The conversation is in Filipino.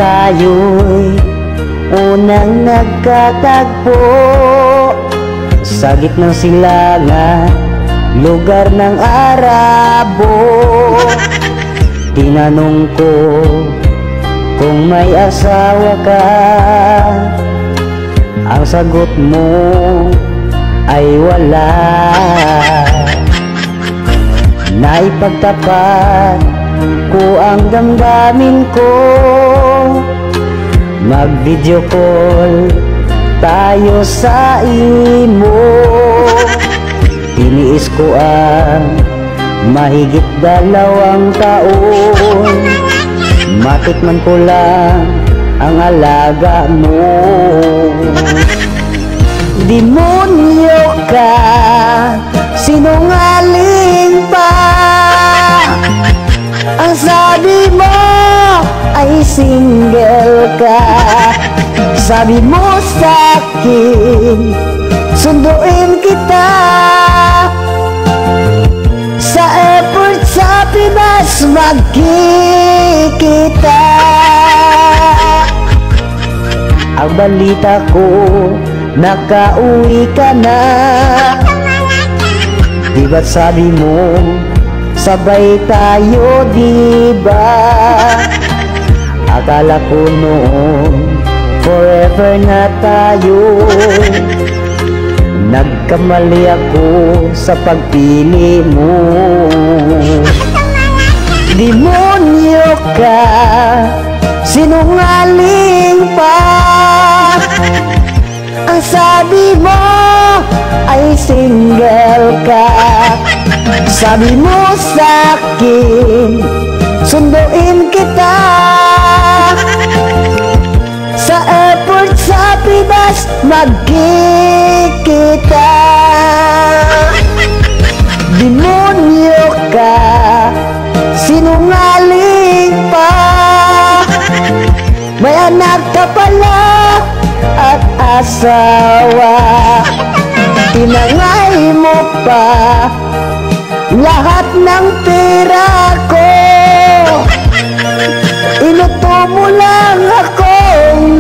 tayo'y unang nagkatagpo sa gitnang silangan, lugar ng Arabo. Tinanong ko kung may asawa ka, ang sagot mo ay wala. Naipagtapat ko ang damdamin ko, mag-video call tayo sa imo. Tiniis ko ang mahigit 2 taon, matikman ko lang ang alaga mo. Demonyo ka, sinungaling pa, ang sabi mo ay single ka. Sabi mo sa'kin, sunduin kita, sa airport sa Pinas magkikita. Ang balita ko, nakauwi ka na. Di ba't sabi mo, sabay tayo, diba? Akala ko noon, forever na tayo. Nagkamali ako sa pagpili mo. Demonyo ka, sinungaling pa, ang sabi mo ay single ka. Sabi mo sa'kin, sunduin kita, sa airport sa Pinas magkikita. Demonyo ka, sinungaling pa, may anak ka pala at asawa. Tinangay mo pa lahat ng pera ko, inuto mo lang akong